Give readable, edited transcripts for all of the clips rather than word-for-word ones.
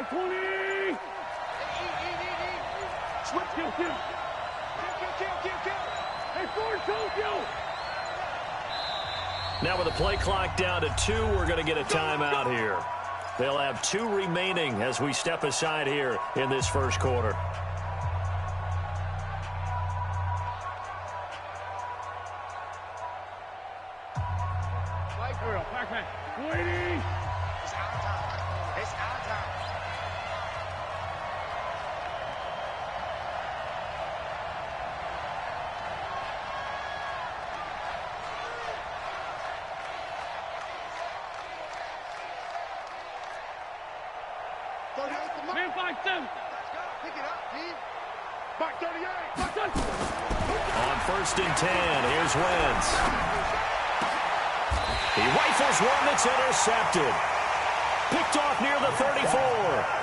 20. Switch, kill. Hey, Ford, told you. Now with the play clock down to 2, we're going to get a timeout here. They'll have 2 remaining as we step aside here in this first quarter. Man, 5-2. Pick it up, Steve. Back 38. On 1st and 10, here's Wentz. He rifles one that's intercepted. Picked off near the 34.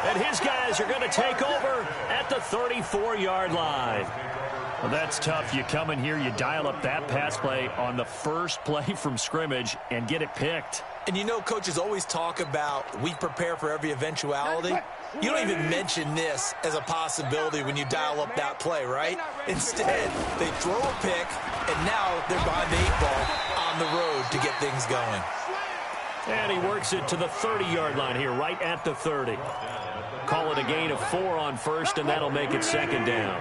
And his guys are going to take over at the 34-yard line. Well, that's tough. You come in here, you dial up that pass play on the first play from scrimmage and get it picked. And you know, coaches always talk about we prepare for every eventuality. You don't even mention this as a possibility when you dial up that play, right? Instead, they throw a pick, and now they're behind the 8 ball on the road to get things going. And he works it to the 30-yard line here, right at the 30. Call it a gain of 4 on 1st, and that'll make it 2nd down.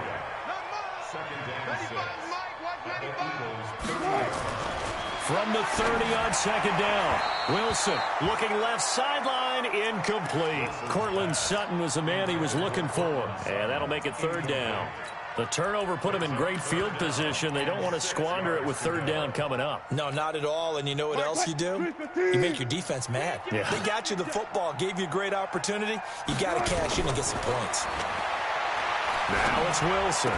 From the 30 on 2nd down. Wilson looking left sideline, incomplete. Cortland Sutton was the man he was looking for. And that'll make it 3rd down. The turnover put him in great field position. They don't want to squander it with 3rd down coming up. No, not at all. And you know what else you do? You make your defense mad. Yeah. They got you the football, gave you a great opportunity. You got to cash in and get some points. Now it's Wilson.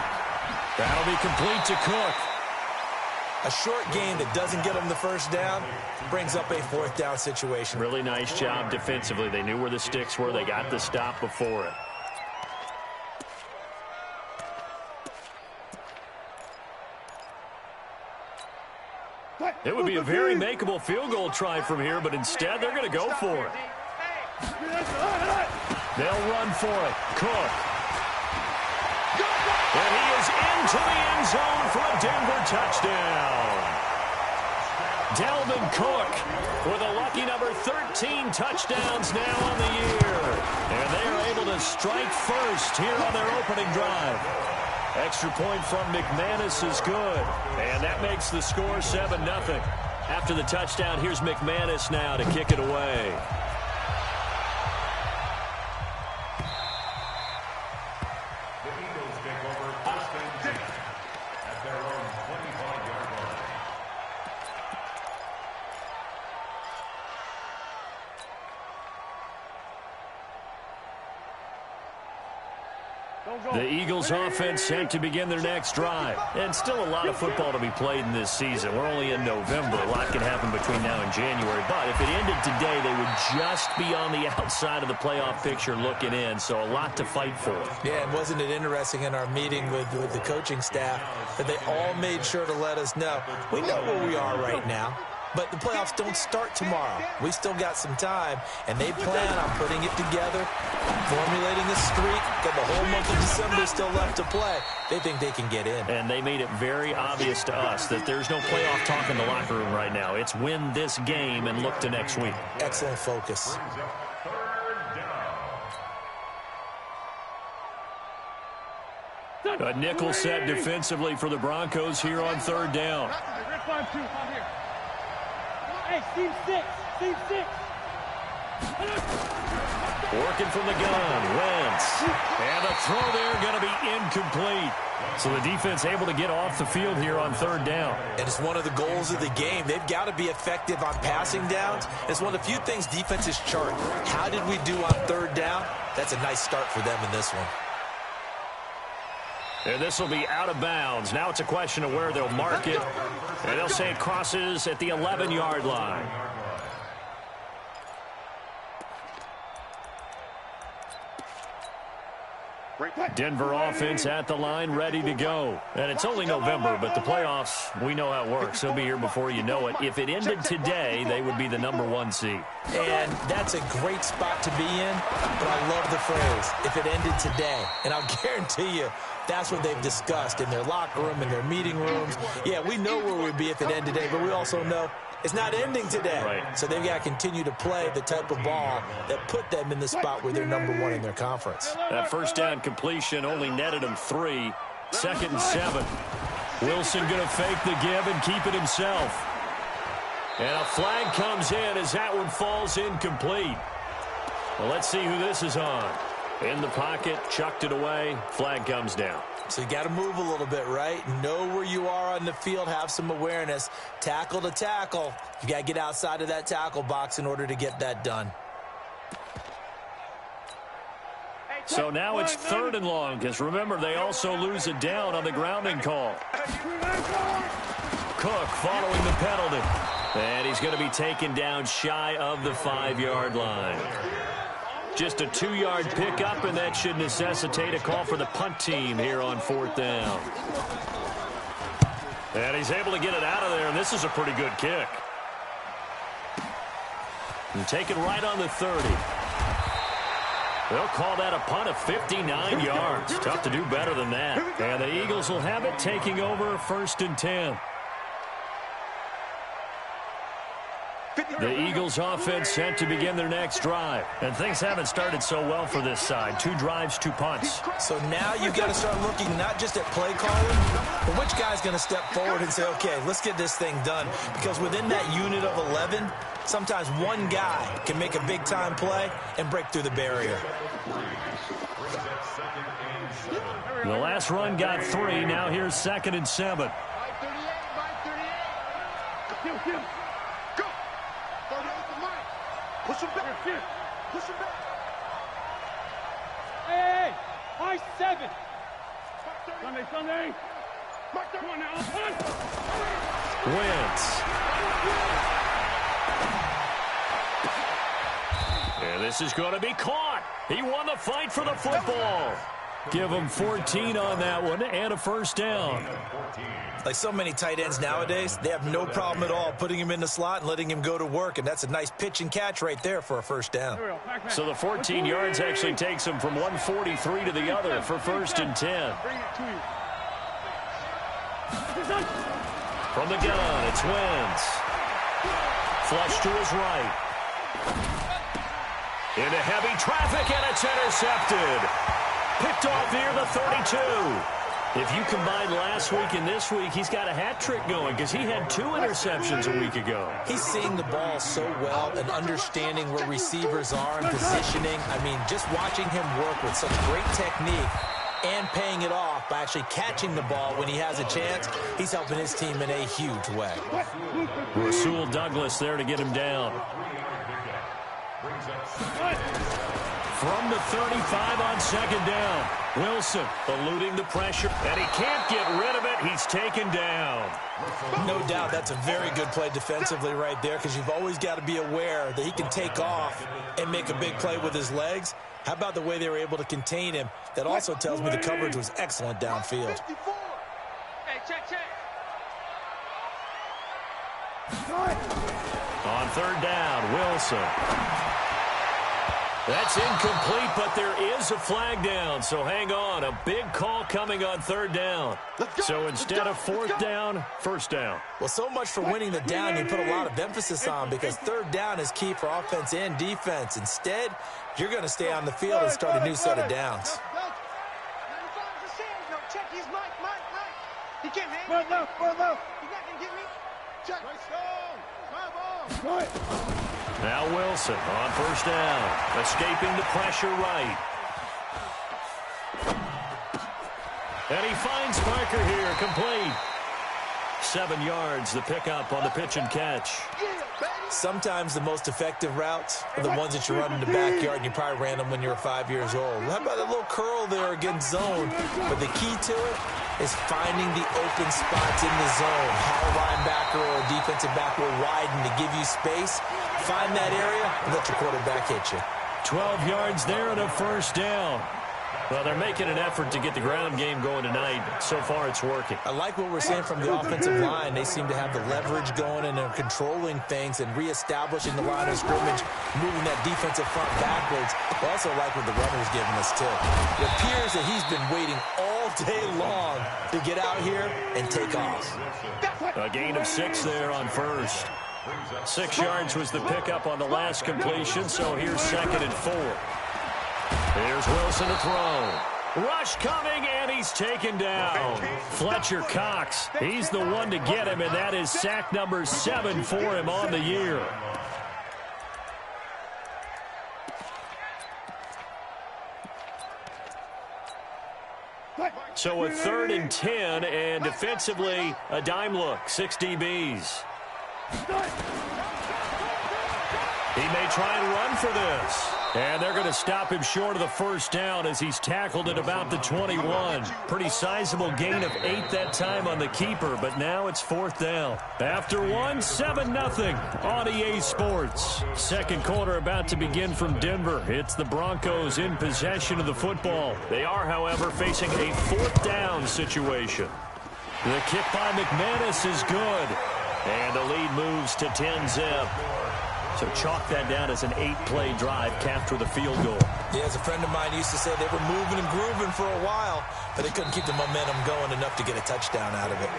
That'll be complete to Cook. A short game that doesn't get them the 1st down brings up a 4th down situation. Really nice job defensively. They knew where the sticks were. They got the stop before it. It would be a very makeable field goal try from here, but instead they're going to go for it. They'll run for it. Cook. And he is into the end zone for a Denver touchdown. Dalvin Cook with a lucky number 13 touchdowns now on the year. And they are able to strike first here on their opening drive. Extra point from McManus is good. And that makes the score 7-0. After the touchdown, here's McManus now to kick it away. The Eagles offense set to begin their next drive. And still a lot of football to be played in this season. We're only in November. A lot can happen between now and January. But if it ended today, they would just be on the outside of the playoff picture looking in. So a lot to fight for. Yeah, and wasn't it interesting in our meeting with the coaching staff that they all made sure to let us know, we know where we are right now. But the playoffs don't start tomorrow. We still got some time, and they plan on putting it together, formulating a streak, got the whole month of December still left to play. They think they can get in. And they made it very obvious to us that there's no playoff talk in the locker room right now. It's win this game and look to next week. Excellent focus. A nickel set defensively for the Broncos here on 3rd down. Hey, Steve 6. Working from the gun, Wentz. And the throw there going to be incomplete. So the defense able to get off the field here on 3rd down. And it's one of the goals of the game. They've got to be effective on passing downs. It's one of the few things defenses chart. How did we do on 3rd down? That's a nice start for them in this one. And this will be out of bounds. Now it's a question of where they'll mark it. And they'll say it crosses at the 11-yard line. Denver offense at the line, ready to go. And it's only November, but the playoffs, we know how it works. They'll be here before you know it. If it ended today, they would be the #1 seed. And that's a great spot to be in, but I love the phrase, if it ended today. And I'll guarantee you, that's what they've discussed in their locker room, in their meeting rooms. Yeah, we know where we'd be if it ended today, but we also know it's not ending today. Right. So they've got to continue to play the type of ball that put them in the spot where they're #1 in their conference. That first down completion only netted him 3. 2nd and 7. Wilson going to fake the give and keep it himself. And a flag comes in as that one falls incomplete. Well, let's see who this is on. In the pocket, chucked it away, flag comes down. So you got to move a little bit, right? Know where you are on the field, have some awareness. Tackle to tackle. You got to get outside of that tackle box in order to get that done. So now it's 3rd and long, because remember, they also lose it down on the grounding call. Cook following the penalty. And he's going to be taken down shy of the 5-yard line. Just a 2-yard pickup, and that should necessitate a call for the punt team here on 4th down. And he's able to get it out of there, and this is a pretty good kick. And taken right on the 30. They'll call that a punt of 59 yards. Tough to do better than that. And the Eagles will have it, taking over 1st and 10. The Eagles offense set to begin their next drive. And things haven't started so well for this side. 2 drives, 2 punts. So now you've got to start looking not just at play calling, but which guy's going to step forward and say, okay, let's get this thing done. Because within that unit of 11, sometimes one guy can make a big-time play and break through the barrier. The last run got 3. Now here's 2nd and 7. Push him back. Push him back. Hey, high 7. Sunday. Come on now. Wentz. And this is going to be caught. He won the fight for the football. Give him 14 on that one and a 1st down. Like so many tight ends nowadays, they have no problem at all putting him in the slot and letting him go to work, and that's a nice pitch and catch right there for a 1st down. So the 14 yards actually takes him from 143 to the other for 1st and 10. From the gun, it's Wentz. Flush to his right. Into heavy traffic, and it's intercepted. Picked off near the 32. If you combine last week and this week, he's got a hat trick going because he had 2 interceptions a week ago. He's seeing the ball so well and understanding where receivers are and positioning. I mean, just watching him work with such great technique and paying it off by actually catching the ball when he has a chance, he's helping his team in a huge way. Rasul Douglas there to get him down. From the 35 on 2nd down. Wilson eluding the pressure, and he can't get rid of it. He's taken down. No doubt that's a very good play defensively right there, because you've always got to be aware that he can take off and make a big play with his legs. How about the way they were able to contain him? That also tells me the coverage was excellent downfield. Hey, check. On 3rd down, Wilson. That's incomplete, but there is a flag down, so hang on. A big call coming on 3rd down. So instead of 4th down, 1st down. Well, so much for winning the down you put a lot of emphasis on, because 3rd down is key for offense and defense. Instead, you're going to stay on the field and start a new set of downs. He can't hang. He's not going to get me. Check. Now Wilson on 1st down, escaping the pressure right. And he finds Parker here, complete. 7 yards, the pickup on the pitch and catch. Sometimes the most effective routes are the ones that you run in the backyard, and you probably ran them when you were 5 years old. How about a little curl there against zone? But the key to it is finding the open spots in the zone. How a linebacker or a defensive back will widen to give you space. Find that area and let your quarterback hit you. 12 yards there and a 1st down. Well, they're making an effort to get the ground game going tonight. So far, it's working. I like what we're seeing from the offensive line. They seem to have the leverage going, and they're controlling things and reestablishing the line of scrimmage, moving that defensive front backwards. I also like what the runner's giving us, too. It appears that he's been waiting all day long to get out here and take off. A gain of 6 there on first. 6 yards was the pickup on the last completion, so here's 2nd and 4. Here's Wilson to throw. Rush coming, and he's taken down. Fletcher Cox, he's the one to get him, and that is sack number 7 for him on the year. So a 3rd and 10, and defensively, a dime look, 6 DBs. He may try and run for this. And they're going to stop him short of the first down as he's tackled at about the 21. Pretty sizable gain of 8 that time on the keeper, but now it's 4th down. After 1, 7-0 on EA Sports. Second quarter about to begin from Denver. It's the Broncos in possession of the football. They are, however, facing a 4th down situation. The kick by McManus is good. And the lead moves to 10-zip. So chalk that down as an 8-play drive capped with a field goal. Yeah, as a friend of mine used to say, they were moving and grooving for a while, but they couldn't keep the momentum going enough to get a touchdown out of it.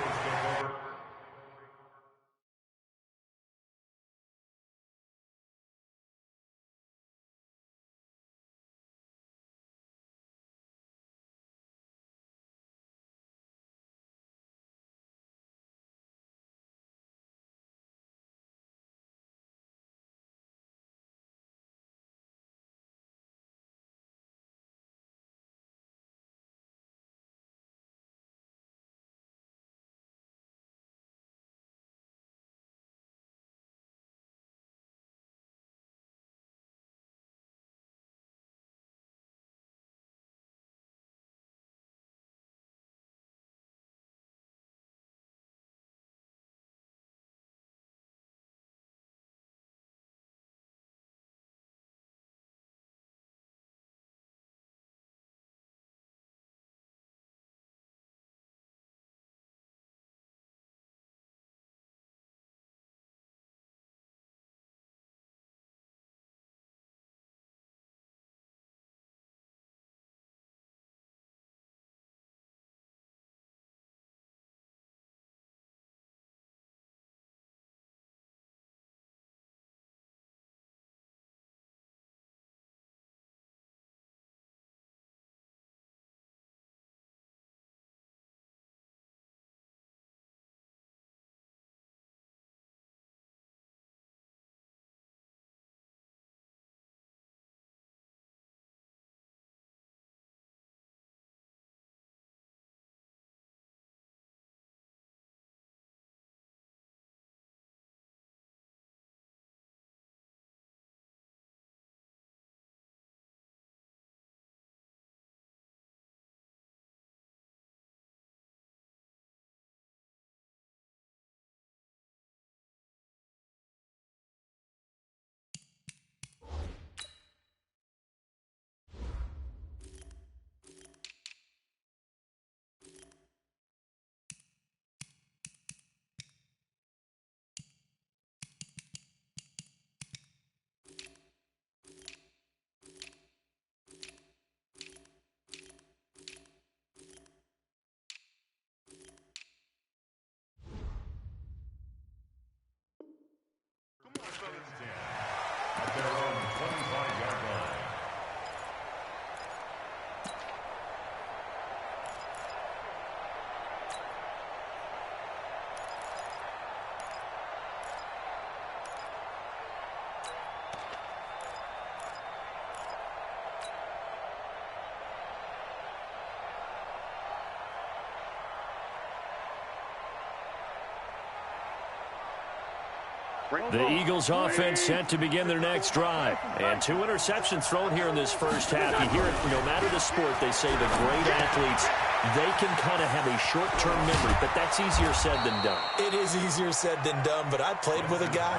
The Eagles offense set to begin their next drive. And 2 interceptions thrown here in this first half. You hear it no matter the sport, they say the great athletes they can kind of have a short-term memory, but that's easier said than done. It is easier said than done, but I played with a guy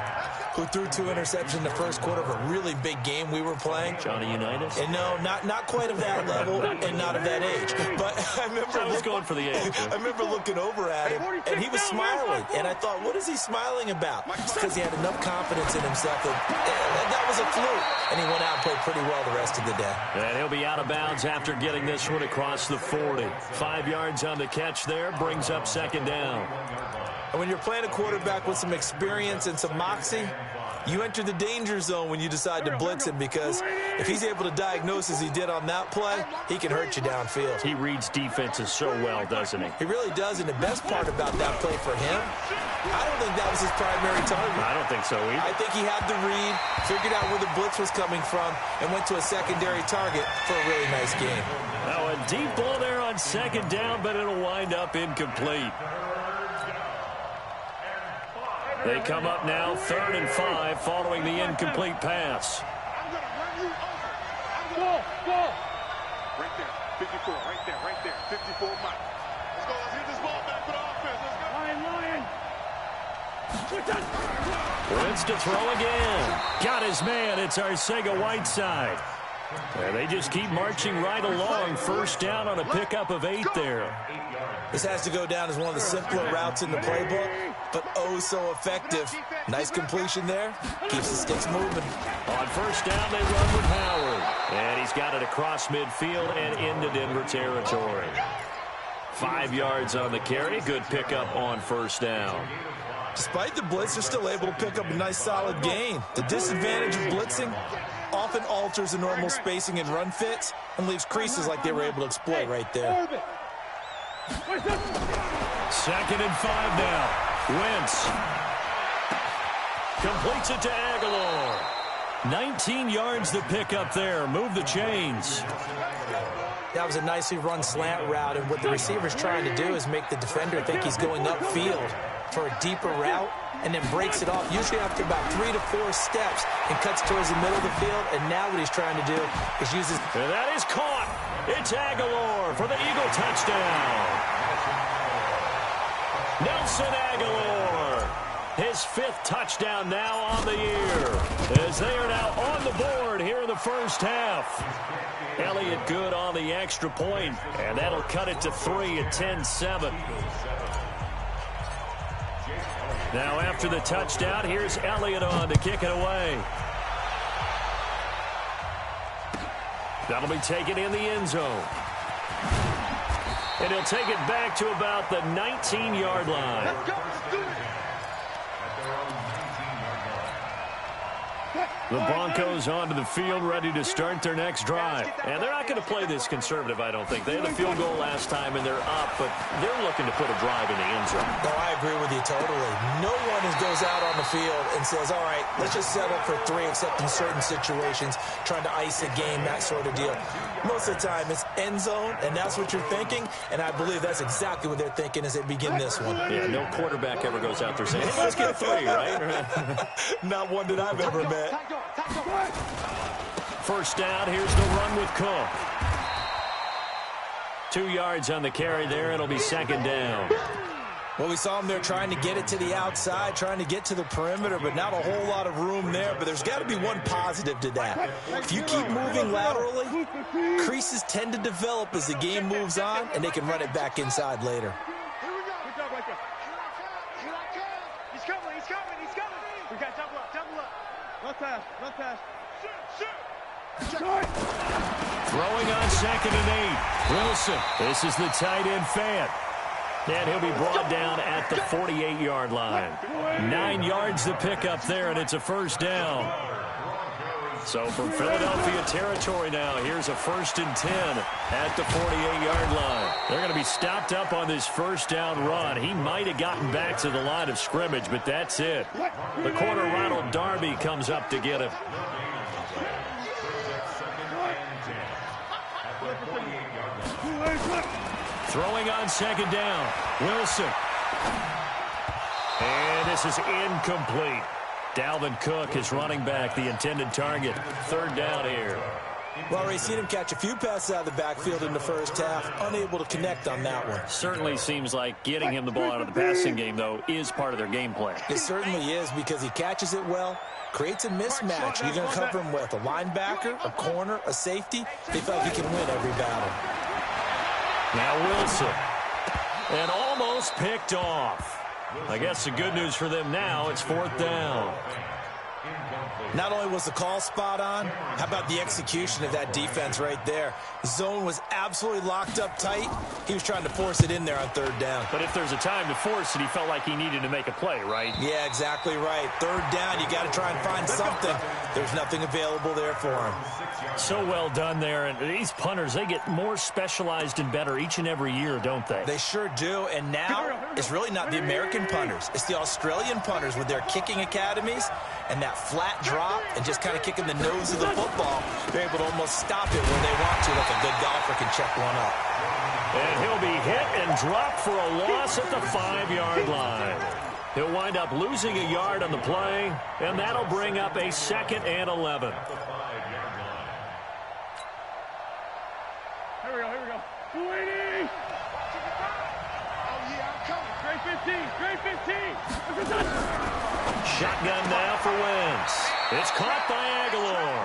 who threw 2 interceptions in the first quarter of a really big game we were playing. Johnny Unitas? And no, not quite of that level and not of that age. But I was going for the age. I remember looking over at him, and he was smiling. And I thought, what is he smiling about? It's because he had enough confidence in himself that was a fluke. And he went out and played pretty well the rest of the day. And he'll be out of bounds after getting this one across the 40. 5 yards on the catch there, brings up second down. And when you're playing a quarterback with some experience and some moxie, you enter the danger zone when you decide to blitz him, because if he's able to diagnose as he did on that play, he can hurt you downfield. He reads defenses so well, doesn't he? He really does, and the best part about that play for him, I don't think that was his primary target. I don't think so either. I think he had the read, figured out where the blitz was coming from, and went to a secondary target for a really nice game. Now a deep ball there on second down, but it'll wind up incomplete. They come up now 3rd and 5 following the incomplete pass. I'm going to run you over. Go. Right there. 54. Right there. 54 Mike. Let's go. Let's get this ball back for the offense. Let's go. Wentz to throw again. Got his man. It's Arcega-Whiteside. And they just keep marching right along. First down on a pickup of 8 there. This has to go down as one of the simpler routes in the playbook, but oh so effective. Nice completion there. Keeps the sticks moving. On first down, they run with Howard. And he's got it across midfield and into Denver territory. 5 yards on the carry. Good pickup on first down. Despite the blitz, they're still able to pick up a nice solid gain. The disadvantage of blitzing often alters the normal spacing and run fits and leaves creases like they were able to exploit right there. 2nd and 5 now. Wentz completes it to Aguilar. 19 yards to pick up there. Move the chains. That was a nicely run slant route, and what the receiver's trying to do is make the defender think he's going upfield for a deeper route, and then breaks it off, usually after about 3 to 4 steps, and cuts towards the middle of the field. And now what he's trying to do is use his... And that is caught. It's Aguilar for the Eagle touchdown. Nelson Aguilar, his 5th touchdown now on the year, as they are now on the board here in the first half. Elliott good on the extra point, and that'll cut it to 3 at 10-7. Now after the touchdown, here's Elliott on to kick it away. That'll be taken in the end zone. And he'll take it back to about the 19-yard line. Let's go. Let's do it. The Broncos onto the field, ready to start their next drive. And they're not going to play this conservative, I don't think. They had a field goal last time, and they're up, but they're looking to put a drive in the end zone. No, I agree with you totally. No one goes out on the field and says, all right, let's just settle for 3, except in certain situations, trying to ice a game, that sort of deal. Most of the time, it's end zone, and that's what you're thinking, and I believe that's exactly what they're thinking as they begin this one. Yeah, no quarterback ever goes out there saying, hey, let's get 3, right? Not one that I've ever met. First down, here's the run with Cook. 2 yards on the carry there. It'll be 2nd down. Well, we saw him there trying to get it to the outside, trying to get to the perimeter, but not a whole lot of room there. But there's got to be one positive to that. If you keep moving laterally, creases tend to develop as the game moves on, and they can run it back inside later. Here we go. Good job right there. Here I come. He's coming. We got double up. Run pass. Shoot. Throwing on 2nd and 8. Wilson. This is the tight end, Fant. And he'll be brought down at the 48-yard line. 9 yards to pick up there, and it's a first down. So from Philadelphia territory now, here's a 1st and 10 at the 48-yard line. They're going to be stopped up on this first down run. He might have gotten back to the line of scrimmage, but that's it. The corner, Ronald Darby, comes up to get him. Throwing on 2nd down. Wilson. And this is incomplete. Dalvin Cook is running back, the intended target. 3rd down here. Well, we've seen him catch a few passes out of the backfield in the first half, unable to connect on that one. Certainly seems like getting him the ball out of the passing game, though, is part of their game plan. It certainly is, because he catches it well, creates a mismatch. You're going to cover him with a linebacker, a corner, a safety. They feel like he can win every battle. Now Wilson. And almost picked off. I guess the good news for them now, it's 4th down. Not only was the call spot on, how about the execution of that defense right there? The zone was absolutely locked up tight. He was trying to force it in there on 3rd down. But if there's a time to force it, he felt like he needed to make a play, right? Yeah, exactly right. 3rd down, you got to try and find something. There's nothing available there for him. So well done there. And these punters, they get more specialized and better each and every year, don't they? They sure do. And now it's really not the American punters. It's the Australian punters with their kicking academies and that flat drop and just kind of kicking the nose of the football. They're able to almost stop it when they want to, like a good golfer can check one up. And he'll be hit and dropped for a loss at the 5-yard line. He'll wind up losing a yard on the play, and that'll bring up a 2nd and 11. Here we go. 280. Oh, yeah, I'm coming. Great 15. Shotgun now for Wentz. It's caught by Aguilar.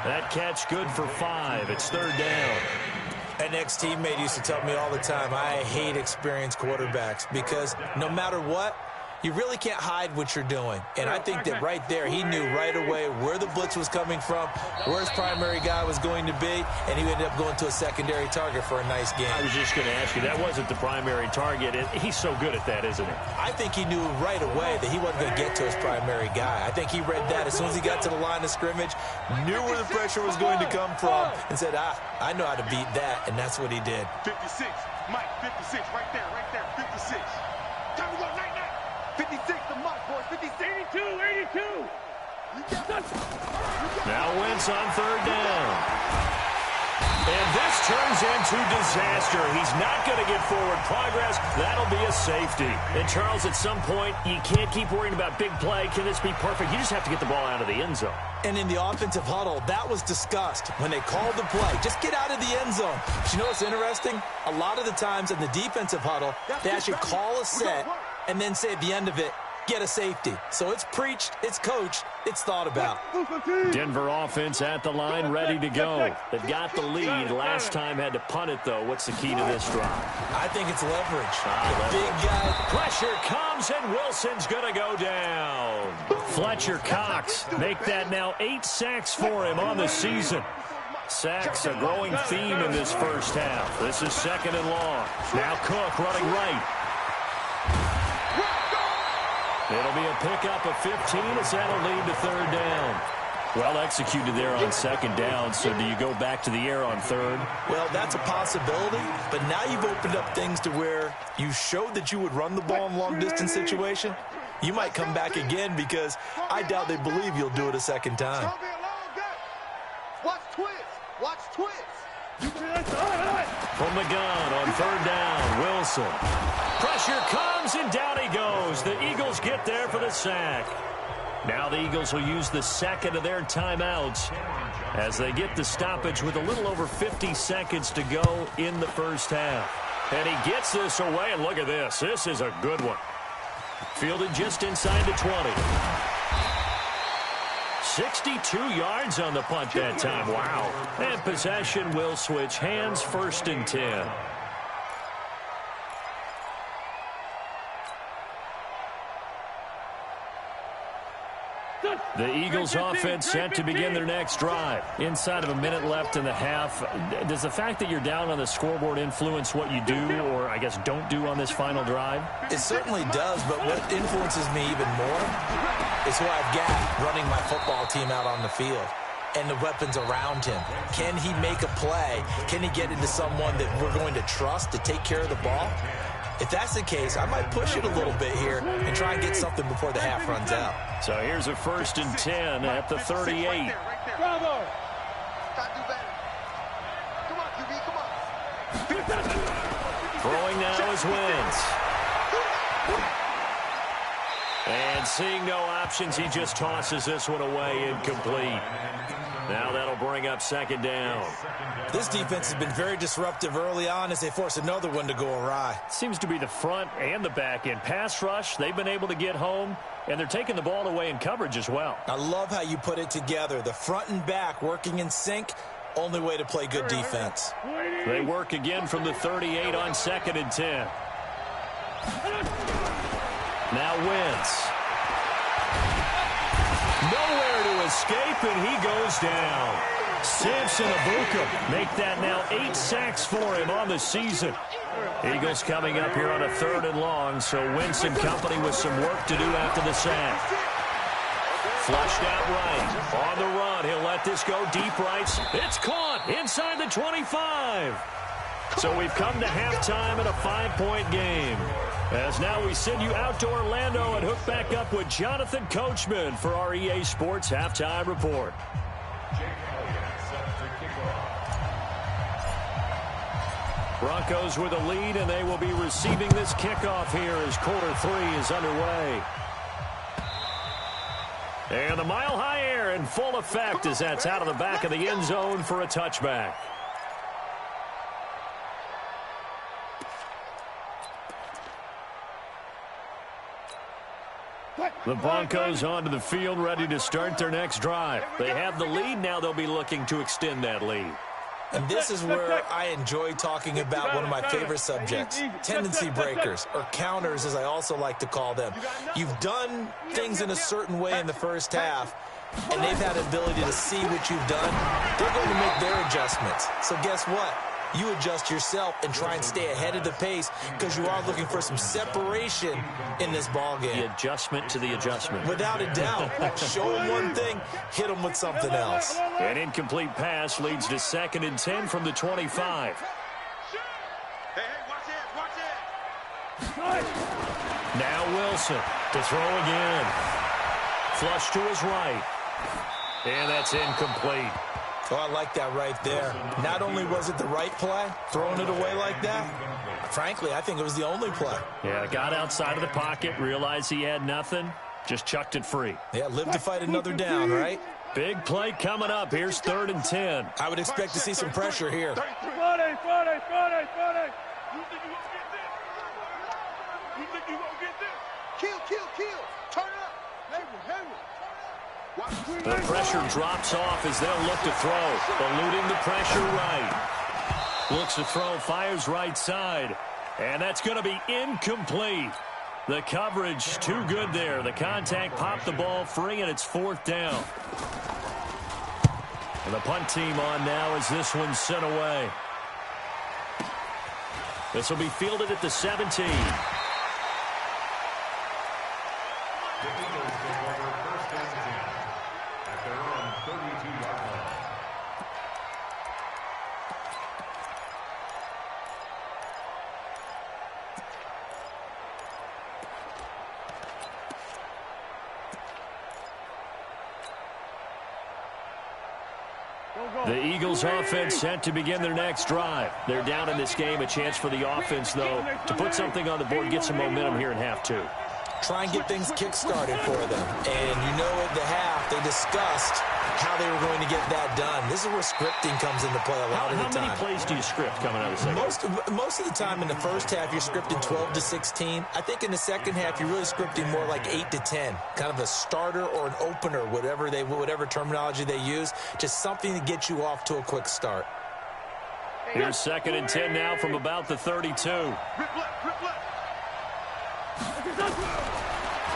That catch good for 5. It's 3rd down. An ex-teammate used to tell me all the time, I hate experienced quarterbacks because no matter what, you really can't hide what you're doing. And I think that right there, he knew right away where the blitz was coming from, where his primary guy was going to be, and he ended up going to a secondary target for a nice game. I was just going to ask you, that wasn't the primary target, and he's so good at that, isn't he? I think he knew right away that he wasn't going to get to his primary guy. I think he read that as soon as he got to the line of scrimmage, knew where the pressure was going to come from, and said, I know how to beat that, and that's what he did. 56. Mike, 56. Right there. 56. Time to go. Night. 56 to Mike, boys. 56. 82. Now Wentz on 3rd down. And this turns into disaster. He's not going to get forward progress. That'll be a safety. And, Charles, at some point, you can't keep worrying about big play. Can this be perfect? You just have to get the ball out of the end zone. And in the offensive huddle, that was discussed when they called the play. Just get out of the end zone. But you know what's interesting? A lot of the times in the defensive huddle, they actually call a set and then say at the end of it, get a safety. So it's preached, it's coached, it's thought about. Denver offense at the line, ready to go. They've got the lead. Last time had to punt it, though. What's the key to this drive? I think it's leverage. Leverage. Big guy. Pressure comes, and Wilson's going to go down. Fletcher Cox make that now 8 sacks for him on the season. Sacks a growing theme in this first half. This is 2nd and long. Now Cook running right. It'll be a pickup of 15 as that'll lead to 3rd down. Well executed there on 2nd down, so do you go back to the air on 3rd? Well, that's a possibility, but now you've opened up things to where you showed that you would run the ball in long-distance situation. You might come back again because I doubt they believe you'll do it a 2nd time. Watch twist. From the gun on 3rd down, Wilson. Pressure comes, and down he goes. The Eagles get there for the sack. Now the Eagles will use the 2nd of their timeouts as they get the stoppage with a little over 50 seconds to go in the first half. And he gets this away, and look at this. This is a good one. Fielded just inside the 20. 62 yards on the punt that time. Wow. And possession will switch hands, 1st and 10. The Eagles offense set to begin their next drive. Inside of a minute left in the half. Does the fact that you're down on the scoreboard influence what you do, or I guess don't do on this final drive? It certainly does, but what influences me even more is who I've got running my football team out on the field and the weapons around him. Can he make a play? Can he get into someone that we're going to trust to take care of the ball? If that's the case, I might push it a little bit here and try and get something before the half runs out. So here's a 1st and 10 at the 38. Bravo. Come on, QB, come on. Throwing now is Wentz. And seeing no options, he just tosses this one away, incomplete. Now that'll bring up second down. This defense has been very disruptive early on as they force another one to go awry. Seems to be the front and the back end. Pass rush, they've been able to get home, and they're taking the ball away in coverage as well. I love how you put it together. The front and back working in sync, only way to play good defense. They work again from the 38 on 2nd and 10. Now Wentz. Nowhere to escape, and he goes down. Samson Abuka make that now 8 sacks for him on the season. Eagles coming up here on a 3rd and long, so Wentz and company with some work to do after the sack. Flushed out right. On the run, he'll let this go deep right. It's caught inside the 25. So we've come to halftime in a 5-point game. As now we send you out to Orlando and hook back up with Jonathan Coachman for our EA Sports Halftime Report. Broncos with a lead, and they will be receiving this kickoff here as quarter 3 is underway. And the mile-high air in full effect as that's out of the back of the end zone for a touchback. The Broncos onto the field, ready to start their next drive. They have the lead. Now they'll be looking to extend that lead. And this is where I enjoy talking about one of my favorite subjects, tendency breakers, or counters as I also like to call them. You've done things in a certain way in the first half, and they've had the ability to see what you've done. They're going to make their adjustments. So guess what? You adjust yourself and try and stay ahead of the pace because you are looking for some separation in this ball game. The adjustment to the adjustment. Without a doubt. Show them one thing, hit them with something else. An incomplete pass leads to 2nd and 10 from the 25. Hey, watch it. Now Wilson to throw again. Flush to his right. And that's incomplete. Oh, I like that right there. Not only was it the right play, throwing it away like that, frankly, I think it was the only play. Yeah, got outside of the pocket, realized he had nothing, just chucked it free. Yeah, live to fight another down, right? Big play coming up. Here's 3rd and 10. I would expect to see some pressure here. Friday. You think you gonna get this? Kill. Turn it up. Hammer. The pressure drops off as they'll look to throw. Eluding the pressure right. Looks to throw, fires right side. And that's going to be incomplete. The coverage too good there. The contact popped the ball free, and it's 4th down. And the punt team on now as this one's sent away. This will be fielded at the 17. The Eagles offense set to begin their next drive. They're down in this game. A chance for the offense, though, to put something on the board, get some momentum here in half 2. Try and get things kick-started for them. And you know at the half, they discussed how they were going to get that done. This is where scripting comes into play a lot of the time. How many plays do you script coming out of the second? Most of the time in the first half, you're scripting 12 to 16. I think in the second half, you're really scripting more like 8 to 10. Kind of a starter or an opener, whatever terminology they use. Just something to get you off to a quick start. Here's 2nd and 10 now from about the 32.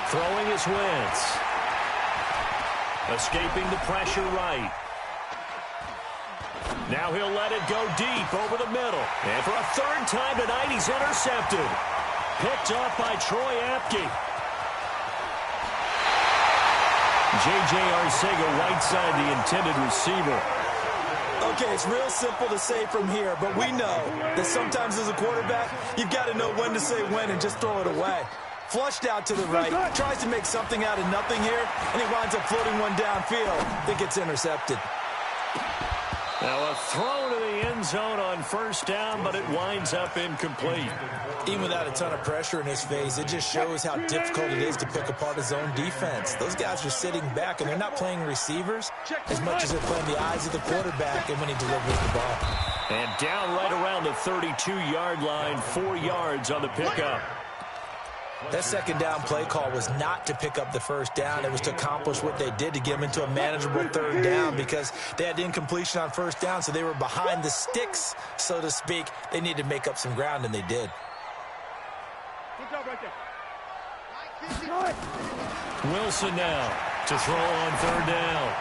Throwing his Wentz. Escaping the pressure right. Now he'll let it go deep over the middle. And for a 3rd time tonight, he's intercepted. Picked off by Troy Apke. J.J. Arcega, right side, the intended receiver. Okay, it's real simple to say from here, but we know that sometimes as a quarterback, you've got to know when to say when and just throw it away. Flushed out to the right, tries to make something out of nothing here, and he winds up floating one downfield that gets intercepted. Now a throw to the end zone on first down, but it winds up incomplete. Even without a ton of pressure in his face, it just shows how difficult it is to pick apart his own defense. Those guys are sitting back, and they're not playing receivers as much as they're playing the eyes of the quarterback and when he delivers the ball. And down right around the 32-yard line, 4 yards on the pickup. That second down play call was not to pick up the first down. It was to accomplish what they did to get them into a manageable third down because they had incompletion on first down, so they were behind the sticks, so to speak. They needed to make up some ground, and they did. Good job right there. Wilson now to throw on third down.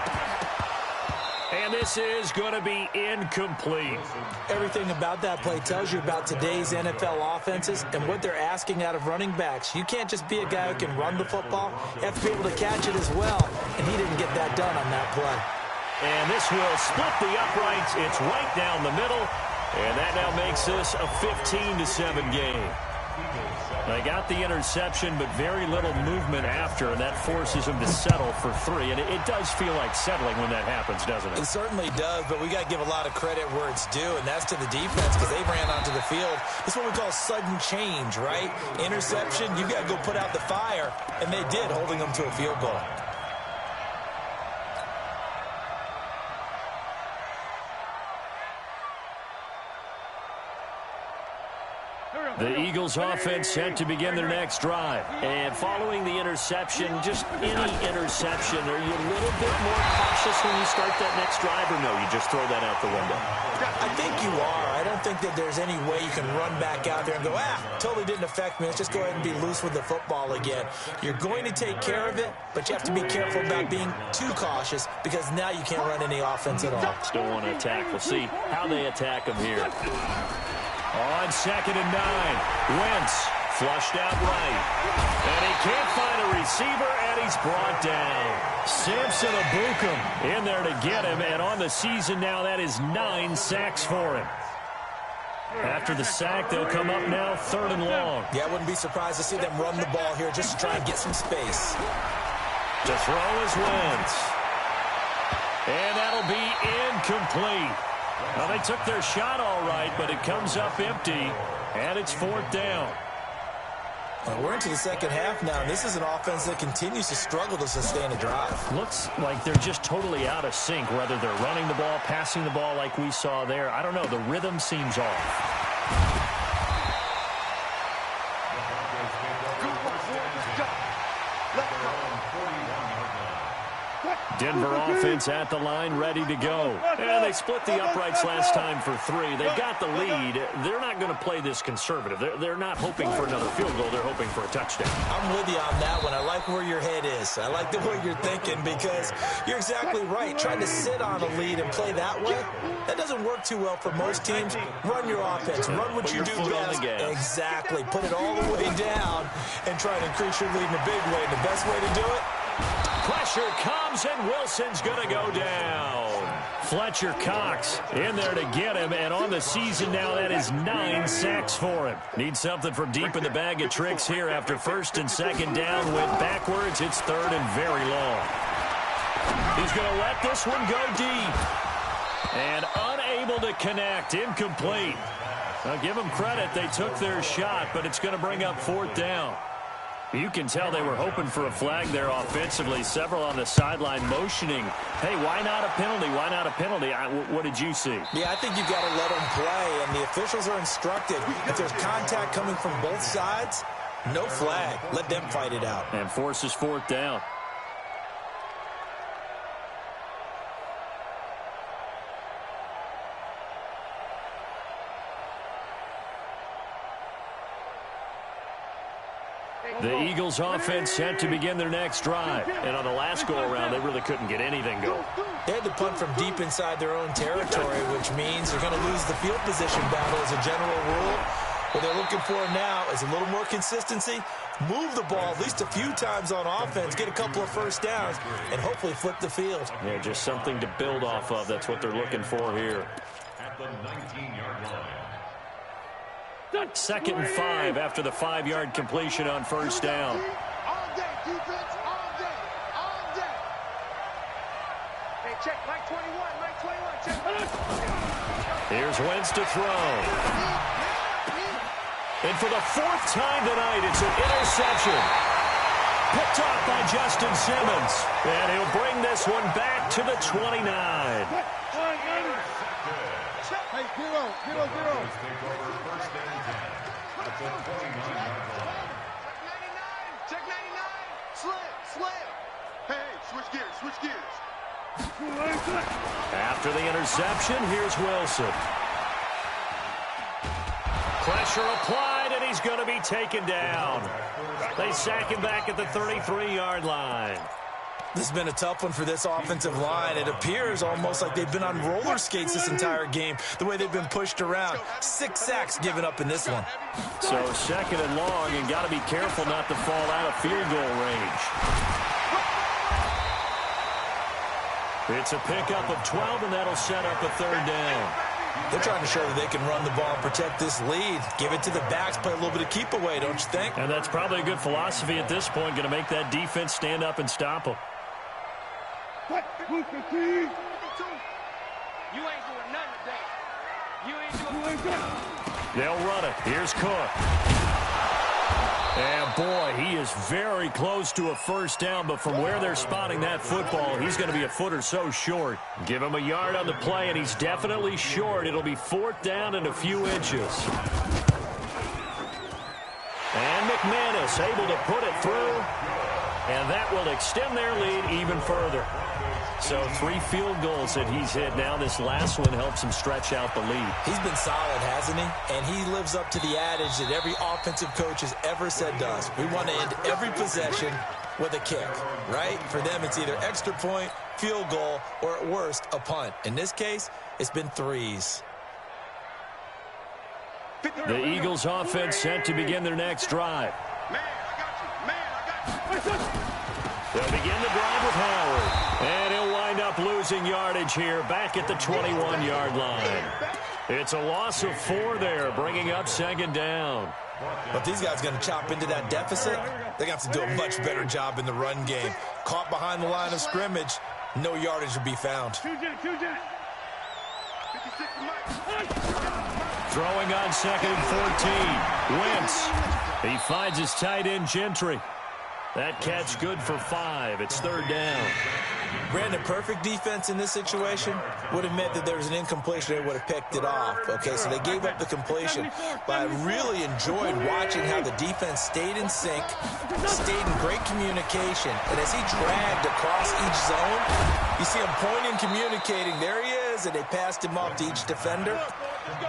And this is going to be incomplete. Everything about that play tells you about today's NFL offenses and what they're asking out of running backs. You can't just be a guy who can run the football. You have to be able to catch it as well, and he didn't get that done on that play. And this will split the uprights. It's right down the middle, and that now makes this a 15-7 game. They got the interception, but very little movement after, and that forces them to settle for 3. And it does feel like settling when that happens, doesn't it? It certainly does, but we got to give a lot of credit where it's due, and that's to the defense because they ran onto the field. This is what we call sudden change, right? Interception, you got to go put out the fire, and they did, holding them to a field goal. The Eagles offense set to begin their next drive. And following the interception, just any interception, are you a little bit more cautious when you start that next drive, or no, you just throw that out the window? I think you are. I don't think that there's any way you can run back out there and go, totally didn't affect me. Let's just go ahead and be loose with the football again. You're going to take care of it, but you have to be careful about being too cautious because now you can't run any offense at all. Still want to attack. We'll see how they attack them here. On 2nd and 9, Wentz flushed out right. And he can't find a receiver, and he's brought down. Samson Abukum in there to get him, and on the season now, that is 9 sacks for him. After the sack, they'll come up now 3rd and long. Yeah, I wouldn't be surprised to see them run the ball here just to try and get some space. To throw is Wentz. And that'll be incomplete. Well, they took their shot all right, but it comes up empty, and it's 4th down. Well, we're into the second half now, and this is an offense that continues to struggle to sustain a drive. Looks like they're just totally out of sync, whether they're running the ball, passing the ball like we saw there. I don't know. The rhythm seems off. Denver offense at the line, ready to go. And they split the uprights last time for 3. They've got the lead. They're not going to play this conservative. They're not hoping for another field goal. They're hoping for a touchdown. I'm with you on that one. I like where your head is. I like the way you're thinking because you're exactly right. Trying to sit on a lead and play that way, that doesn't work too well for most teams. Run your offense. Run what you do best. Exactly. Put it all the way down and try to increase your lead in a big way. And the best way to do it? Pressure comes, and Wilson's going to go down. Fletcher Cox in there to get him, and on the season now, that is 9 sacks for him. Needs something from deep in the bag of tricks here after 1st and 2nd down. Went backwards. It's 3rd and very long. He's going to let this one go deep. And unable to connect. Incomplete. Now, give them credit. They took their shot, but it's going to bring up 4th down. You can tell they were hoping for a flag there offensively. Several on the sideline motioning, hey, why not a penalty? Why not a penalty? What did you see? Yeah, I think you've got to let them play, and the officials are instructed. If there's contact coming from both sides, no flag. Let them fight it out. And forces 4th down. The Eagles offense set to begin their next drive. And on the last go-around, they really couldn't get anything going. They had to punt from deep inside their own territory, which means they're going to lose the field position battle as a general rule. What they're looking for now is a little more consistency, move the ball at least a few times on offense, get a couple of first downs, and hopefully flip the field. Yeah, just something to build off of. That's what they're looking for here. At the 19-yard line. 2nd and 5 after the 5-yard completion on 1st down. check, like 21, check. Here's Wentz to throw. And for the fourth time tonight, it's an interception. Picked off by Justin Simmons. And he'll bring this one back to the 29. Hey, 0. Take over first and 10 at the 29-yard line. Check 99. Slam. Hey, switch gears. After the interception, here's Wilson. Pressure applied, and he's going to be taken down. They sack him back at the 33-yard line. This has been a tough one for this offensive line. It appears almost like they've been on roller skates this entire game, the way they've been pushed around. 6 sacks given up in this one. So second and long, and got to be careful not to fall out of field goal range. It's a pickup of 12, and that'll set up a third down. They're trying to show that they can run the ball and protect this lead. Give it to the backs, play a little bit of keep away, don't you think? And that's probably a good philosophy at this point, going to make that defense stand up and stop them. You ain't doing nothing today. You ain't doing nothing. They'll run it. Here's Cook. And, boy, he is very close to a first down, but from where they're spotting that football, he's going to be a foot or so short. Give him a yard on the play, and he's definitely short. It'll be fourth down and a few inches. And McManus able to put it through, and that will extend their lead even further. So 3 field goals that he's hit now. This last one helps him stretch out the lead. He's been solid, hasn't he? And he lives up to the adage that every offensive coach has ever said to us. We want to end every possession with a kick, right? For them, it's either extra point, field goal, or at worst, a punt. In this case, it's been 3s. The Eagles offense set to begin their next drive. Man, I got you. They'll begin the drive with Howard. And he'll wind up losing yardage here back at the 21-yard line. It's a loss of 4 there, bringing up second down. But these guys are going to chop into that deficit. They got to do a much better job in the run game. Caught behind the line of scrimmage, no yardage to be found. Throwing on second and 14. Wentz. He finds his tight end, Gentry. That catch good for 5. It's third down. Brandon, perfect defense in this situation would have meant that there was an incompletion. They would have picked it off. Okay, so they gave up the completion. But I really enjoyed watching how the defense stayed in sync, stayed in great communication. And as he dragged across each zone, you see him pointing, communicating. There he is, and they passed him off to each defender.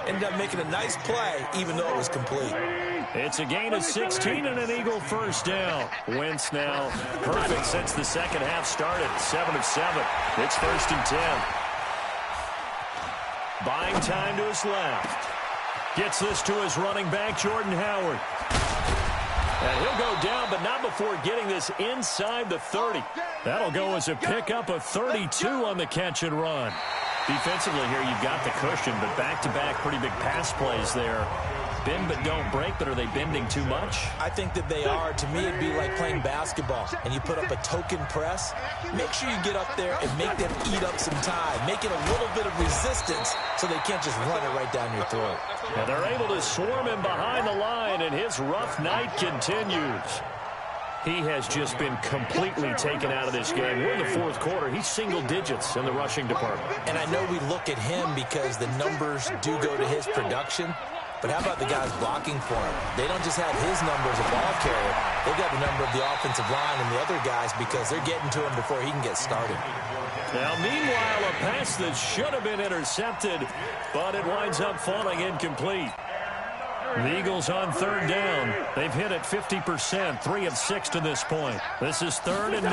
Ended up making a nice play, even though it was complete. It's a gain of 16 and an Eagle first down. Wentz now perfect since the second half started. 7 of 7. It's first and 10. Buying time to his left. Gets this to his running back, Jordan Howard. And he'll go down, but not before getting this inside the 30. That'll go as a pickup of 32 on the catch and run. Defensively here, you've got the cushion, but back-to-back pretty big pass plays there. Bend but don't break, but are they bending too much? I think that they are. To me, it'd be like playing basketball, and you put up a token press. Make sure you get up there and make them eat up some time. Make it a little bit of resistance so they can't just run it right down your throat. And they're able to swarm him behind the line, and his rough night continues. He has just been completely taken out of this game. We're in the fourth quarter. He's single digits in the rushing department. And I know we look at him because the numbers do go to his production. But how about the guys blocking for him? They don't just have his number as a ball carrier. They've got the number of the offensive line and the other guys because they're getting to him before he can get started. Now, meanwhile, a pass that should have been intercepted, but it winds up falling incomplete. The Eagles on third down. They've hit it 50%, 3 of 6 to this point. This is 3rd and 9.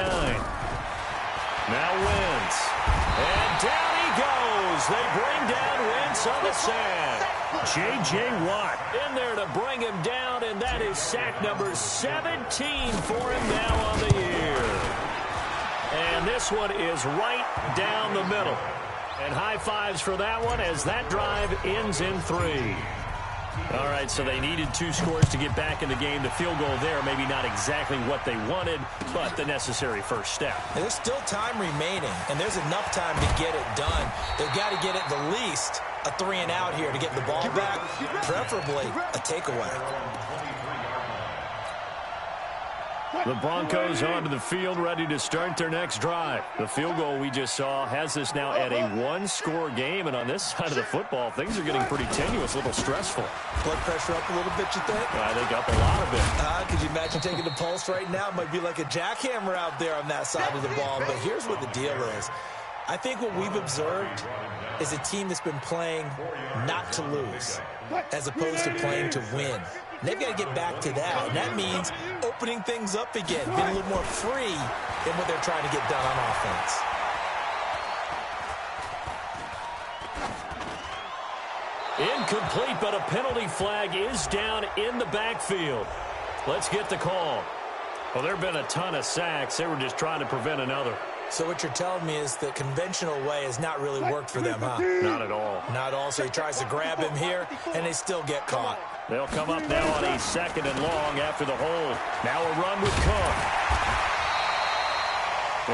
Now Wentz. And down he goes. They bring down Wentz on the sack. J.J. Watt in there to bring him down, and that is sack number 17 for him now on the year. And this one is right down the middle. And high fives for that one as that drive ends in 3. All right, so they needed 2 scores to get back in the game. The field goal there, maybe not exactly what they wanted, but the necessary first step. There's still time remaining, and there's enough time to get it done. They've got to get at the least a 3-and-out here to get the ball back, preferably a takeaway. The Broncos onto the field, ready to start their next drive. The field goal we just saw has us now at a 1-score game, and on this side of the football, things are getting pretty tenuous, a little stressful. Blood pressure up a little bit, you think? I think up a lot of it. Could you imagine taking the pulse right now? It might be like a jackhammer out there on that side of the ball, but here's what the deal is. I think what we've observed is a team that's been playing not to lose as opposed to playing to win. And they've got to get back to that, and that means opening things up again, being a little more free in what they're trying to get done on offense. Incomplete, but a penalty flag is down in the backfield. Let's get the call. Well, there have been a ton of sacks. They were just trying to prevent another. So what you're telling me is the conventional way has not really worked for them, huh? Not at all. Not at all. So he tries to grab him here, and they still get caught. They'll come up now on a 2nd and long after the hold. Now a run with Cook.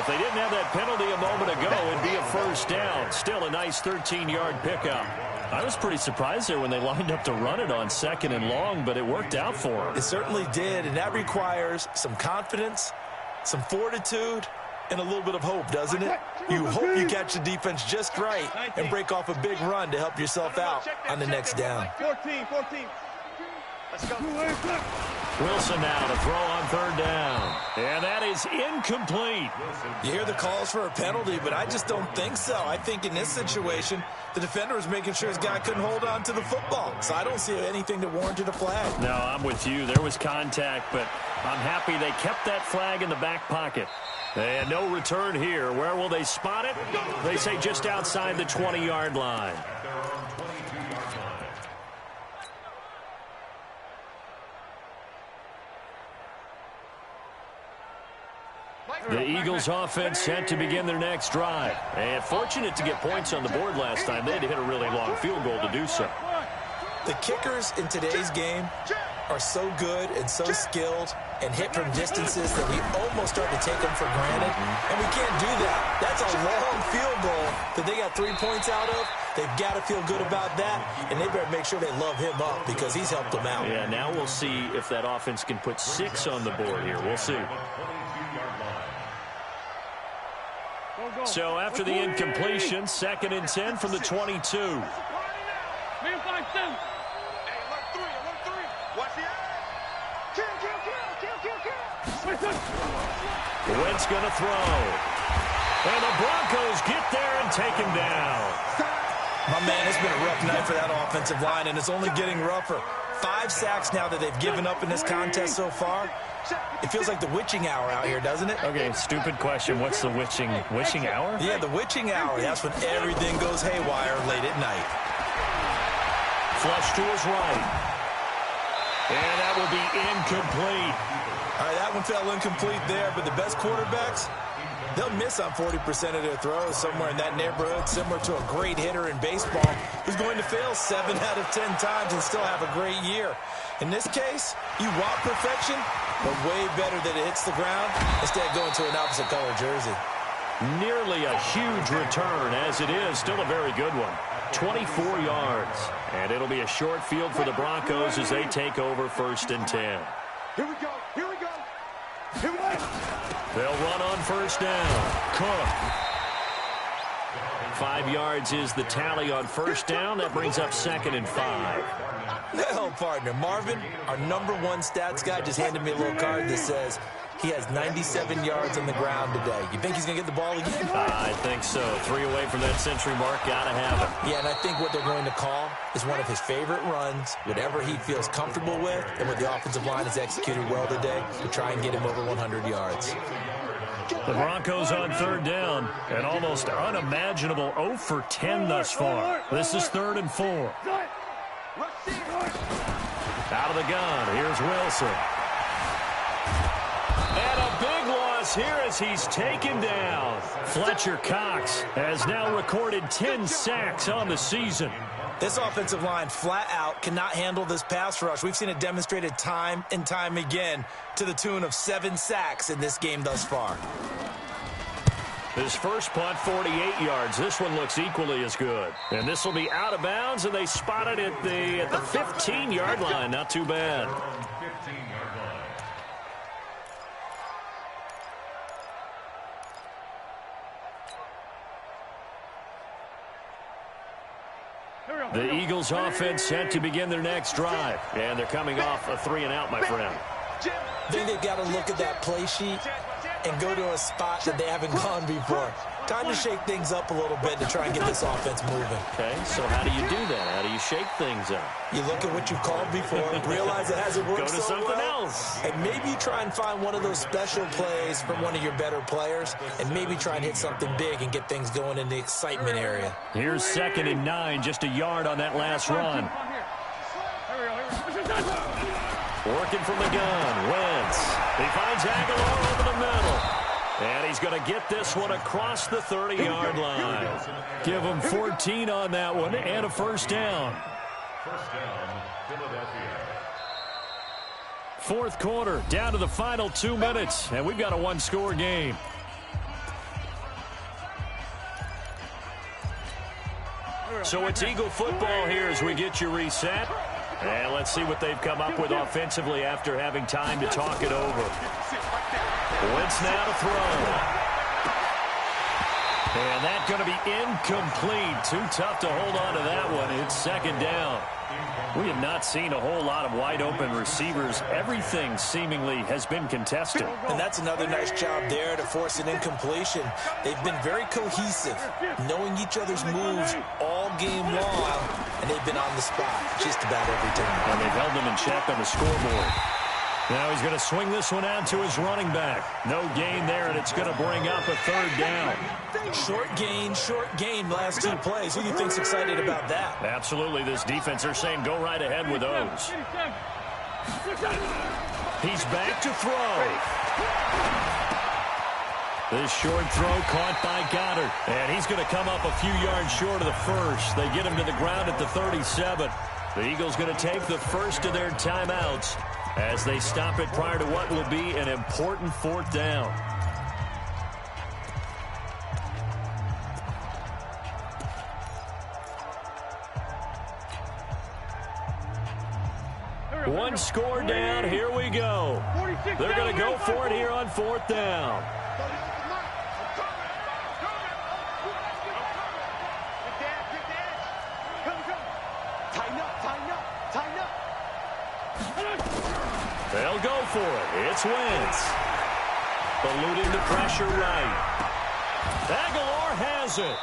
If they didn't have that penalty a moment ago, it'd be a first down. Still a nice 13-yard pickup. I was pretty surprised there when they lined up to run it on 2nd and long, but it worked out for them. It certainly did, and that requires some confidence, some fortitude, and a little bit of hope, doesn't it? You hope you catch the defense just right and break off a big run to help yourself out on the next down. 14. Let's go. Wilson now to throw on 3rd down. And that is incomplete. You hear the calls for a penalty, but I just don't think so. I think in this situation, the defender was making sure his guy couldn't hold on to the football. So I don't see anything that warranted a flag. No, I'm with you. There was contact, but I'm happy they kept that flag in the back pocket. And no return here. Where will they spot it? They say just outside the 20-yard line. The Eagles offense set to begin their next drive. And fortunate to get points on the board last time. They had to hit a really long field goal to do so. The kickers in today's game are so good and so skilled and hit from distances that we almost start to take them for granted. And we can't do that. That's a long field goal that they got 3 points out of. They've got to feel good about that, and they better make sure they love him up because he's helped them out. Yeah, now we'll see if that offense can put 6 on the board here. We'll see. So after the incompletion, 2nd and 10 from the 22. Wentz going to throw. And the Broncos get there and take him down. My man, it's been a rough night for that offensive line, and it's only getting rougher. 5 sacks now that they've given up in this contest so far. It feels like the witching hour out here, doesn't it? Okay, stupid question. What's the witching hour? Yeah, the witching hour. That's when everything goes haywire late at night. Flush to his right. And that will be incomplete. All right, that one fell incomplete there, but the best quarterbacks, they'll miss on 40% of their throws somewhere in that neighborhood, similar to a great hitter in baseball who's going to fail 7 out of 10 times and still have a great year. In this case, you want perfection, but way better that it hits the ground instead of going to an opposite color jersey. Nearly a huge return, as it is. Still a very good one. 24 yards. And it'll be a short field for the Broncos as they take over 1st and 10. Here we go. They'll run on 1st down. Cook. 5 yards is the tally on 1st down. That brings up 2nd and 5. No, partner. Marvin, our #1 stats guy, just handed me a little card that says he has 97 yards on the ground today. You think he's going to get the ball again? I think so. 3 away from that century mark. Got to have it. Yeah, and I think what they're going to call is one of his favorite runs, whatever he feels comfortable with, and what the offensive line has executed well today to try and get him over 100 yards. The Broncos on 3rd down. An almost unimaginable 0 for 10 thus far. This is 3rd and 4. Out of the gun, here's Wilson. And a big loss here as he's taken down. Fletcher Cox has now recorded 10 sacks on the season. This offensive line flat out cannot handle this pass rush. We've seen it demonstrated time and time again to the tune of 7 sacks in this game thus far. His first punt, 48 yards. This one looks equally as good. And this will be out of bounds, and they spot it at the 15-yard line. Not too bad. 15-yard line. The Eagles offense set to begin their next drive. And they're coming off a 3-and-out, my friend. I think they've got to look at that play sheet and go to a spot that they haven't gone before. Time to shake things up a little bit to try and get this offense moving. Okay, so how do you do that? How do you shake things up? You look at what you called before, realize it hasn't worked Go to so something well, else. and maybe try and find one of those special plays from one of your better players, and maybe try and hit something big and get things going in the excitement area. Here's 2nd and 9, just a yard on that last run. Working from the gun, Wentz. He finds Aguilar over the middle. And he's going to get this one across the 30-yard line. Give him 14 on that one and a first down. First down, Philadelphia. Fourth quarter, down to the final 2 minutes, and we've got a one-score game. So it's Eagle football here as we get you reset. And let's see what they've come up with offensively after having time to talk it over. Wentz now to throw. And that's going to be incomplete. Too tough to hold on to that one. It's 2nd down. We have not seen a whole lot of wide-open receivers. Everything seemingly has been contested. And that's another nice job there to force an incompletion. They've been very cohesive, knowing each other's moves all game long, and they've been on the spot just about every time. And they've held them in check on the scoreboard. Now he's going to swing this one out to his running back. No gain there, and it's going to bring up a 3rd down. Short gain, last 2 plays. Who do you think's excited about that? Absolutely, this defense, they're saying go right ahead with those. He's back to throw. This short throw caught by Goddard. And he's going to come up a few yards short of the first. They get him to the ground at the 37. The Eagles going to take the first of their timeouts as they stop it prior to what will be an important 4th down. One score down. Here we go. They're going to go for it here on 4th down. They'll go for it. It's Wentz. Eluding the pressure right. Aguilar has it.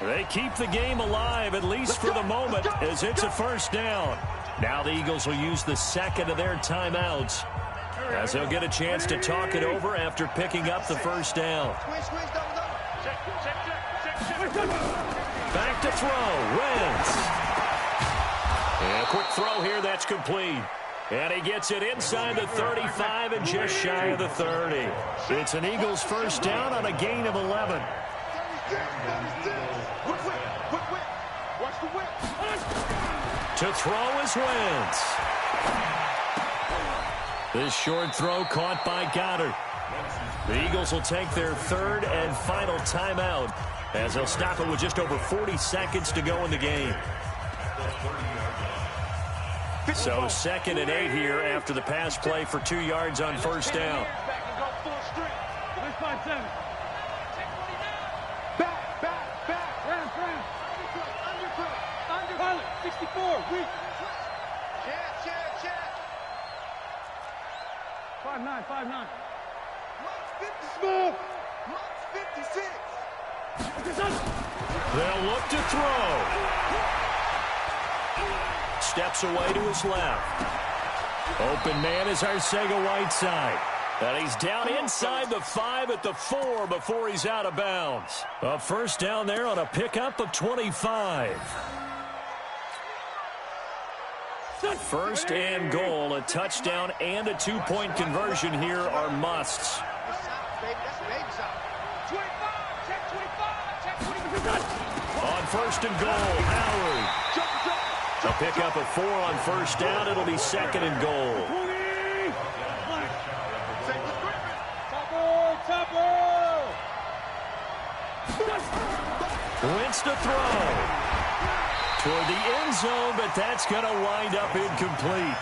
They keep the game alive, at least for the moment, as it's a first down. Now the Eagles will use the 2nd of their timeouts as they'll get a chance to talk it over after picking up the first down. Back to throw. Wentz. And a quick throw here, that's complete. And he gets it inside the 35 and just shy of the 30. It's an Eagles first down on a gain of 11. To throw is Wentz. This short throw caught by Goddard. The Eagles will take their 3rd and final timeout as they'll stop it with just over 40 seconds to go in the game. So 2nd and 8 here after the pass play for 2 yards on first down. Pilot, 64, weak. 5'9". Small. 56. They'll look to throw. Steps away to his left. Open man is Arcega-Whiteside. And he's down inside the 5 at the 4 before he's out of bounds. A first down there on a pickup of 25. First and goal, a touchdown and a 2-point conversion here are musts. On on first and goal. Howard. A pickup of 4 on first down. It'll be second and goal. Wentz to throw. Toward the end zone, but that's going to wind up incomplete.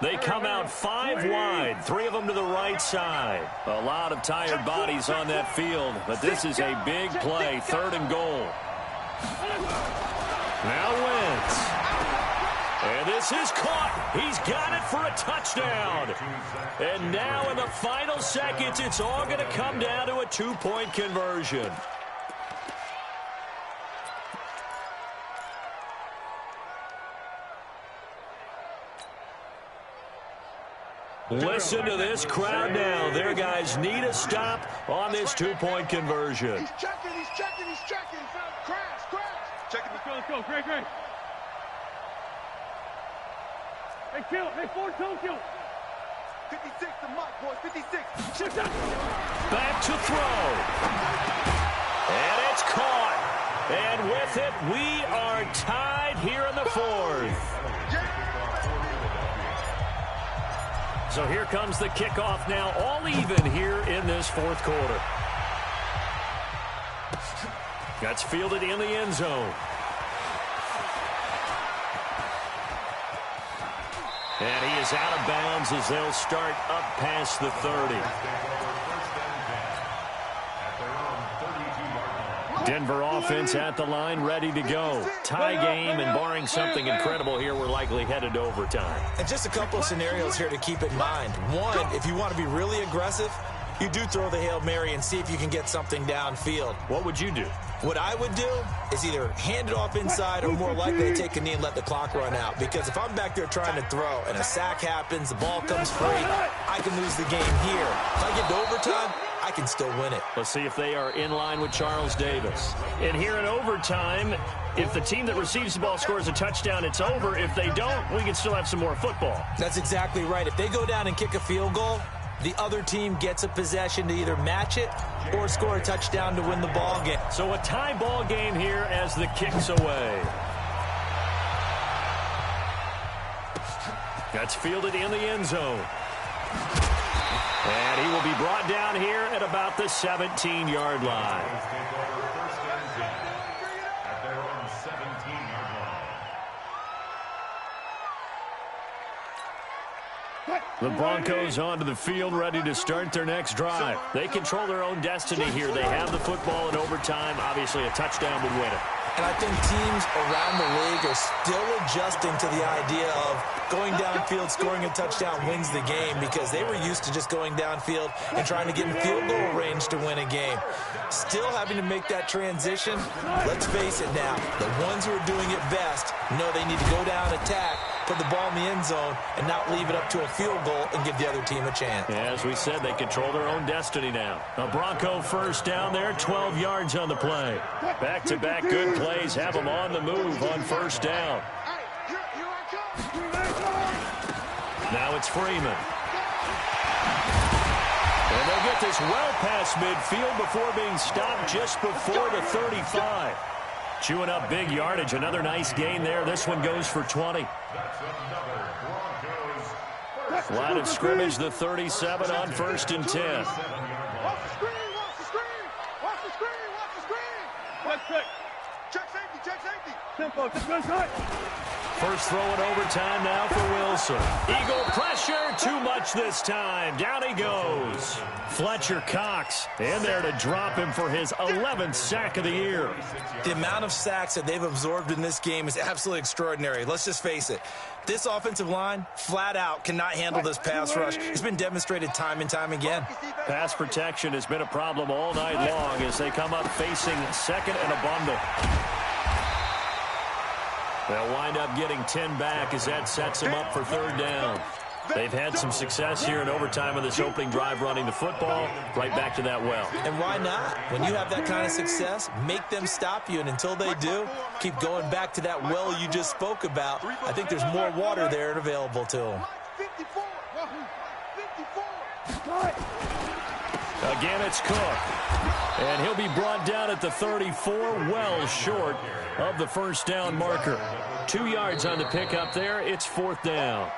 They come out 5 wide, 3 of them to the right side. A lot of tired bodies on that field, but this is a big play, third and goal. Now Wentz. And this is caught. He's got it for a touchdown. And now in the final seconds, it's all going to come down to a 2-point conversion. Listen to this crowd now. Their guys need a stop on this 2-point conversion. He's checking. Crash. Check it. Let's go. Great. Hey, kill. Hey, 4-2, kill. 56 to Mike, boys. 56. Back to throw. And it's caught. And with it, we are tied here in the 4th. So here comes the kickoff now, all even here in this 4th quarter. That's fielded in the end zone. And he is out of bounds as they'll start up past the 30. Denver offense at the line, ready to go. Tie game, and barring something incredible here, we're likely headed to overtime. And just a couple of scenarios here to keep in mind. One, if you want to be really aggressive, you do throw the Hail Mary and see if you can get something downfield. What would you do? What I would do is either hand it off inside or more likely to take a knee and let the clock run out. Because if I'm back there trying to throw and a sack happens, the ball comes free, I can lose the game here. If I get to overtime, I can still win it. Let's see if they are in line with Charles Davis. And here in overtime, if the team that receives the ball scores a touchdown, it's over. If they don't, we can still have some more football. That's exactly right. If they go down and kick a field goal, the other team gets a possession to either match it or score a touchdown to win the ball game. So a tie ball game here as the kick's away. That's fielded in the end zone. And he will be brought down here at about the 17-yard line. The Broncos onto the field, ready to start their next drive. They control their own destiny here. They have the football in overtime. Obviously, a touchdown would win it. And I think teams around the league are still adjusting to the idea of going downfield, scoring a touchdown wins the game, because they were used to just going downfield and trying to get in field goal range to win a game. Still having to make that transition. Let's face it now, the ones who are doing it best know they need to go down, attack, put the ball in the end zone, and not leave it up to a field goal and give the other team a chance. As we said, they control their own destiny now. A Bronco first down there, 12 yards on the play. Back-to-back good plays have them on the move on first down. Now it's Freeman. And they'll get this well past midfield before being stopped just before the 35. Chewing up big yardage. Another nice gain there. This one goes for 20. Line of scrimmage, the 37 on 1st and 10. Watch the screen. Watch the screen. Check safety. Tempo, just go inside. First throw in overtime now for Wilson. Eagle pressure, too much this time. Down he goes. Fletcher Cox in there to drop him for his 11th sack of the year. The amount of sacks that they've absorbed in this game is absolutely extraordinary. Let's just face it. This offensive line, flat out, cannot handle this pass rush. It's been demonstrated time and time again. Pass protection has been a problem all night long as they come up facing second and a bundle. They'll wind up getting 10 back as that sets them up for third down. They've had some success here in overtime on this opening drive running the football. Right back to that well. And why not? When you have that kind of success, make them stop you. And until they do, keep going back to that well you just spoke about. I think there's more water there and available to them. Again, it's Cook. And he'll be brought down at the 34, well short of the first down marker. 2 yards on the pickup there. It's 4th down.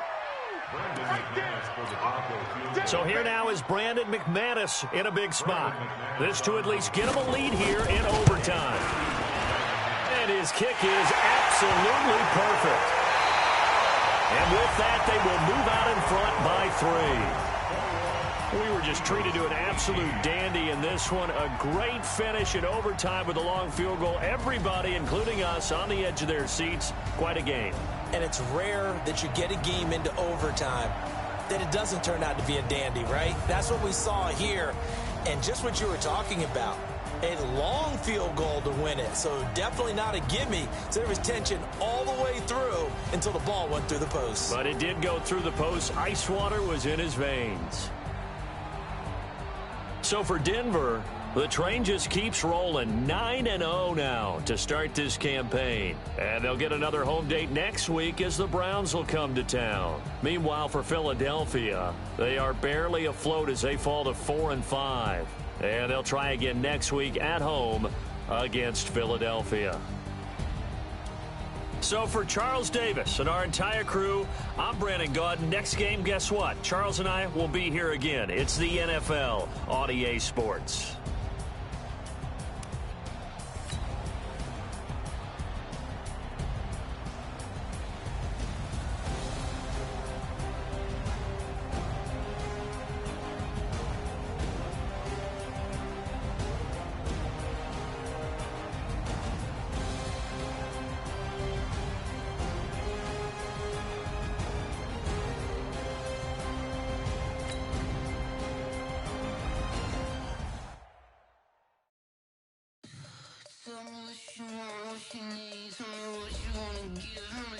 So here now is Brandon McManus in a big spot. This to at least get him a lead here in overtime. And his kick is absolutely perfect. And with that, they will move out in front by 3. We were just treated to an absolute dandy in this one. A great finish in overtime with a long field goal. Everybody, including us, on the edge of their seats. Quite a game. And it's rare that you get a game into overtime that it doesn't turn out to be a dandy, right? That's what we saw here. And just what you were talking about, a long field goal to win it. So definitely not a gimme. So there was tension all the way through until the ball went through the post. But it did go through the post. Ice water was in his veins. So for Denver, the train just keeps rolling. 9-0 now to start this campaign. And they'll get another home date next week as the Browns will come to town. Meanwhile, for Philadelphia, they are barely afloat as they fall to 4-5. And they'll try again next week at home against Philadelphia. So for Charles Davis and our entire crew, I'm Brandon Gaudin. Next game, guess what? Charles and I will be here again. It's the NFL on EA Sports. Tell me what you want, what you need, tell me what you wanna give me.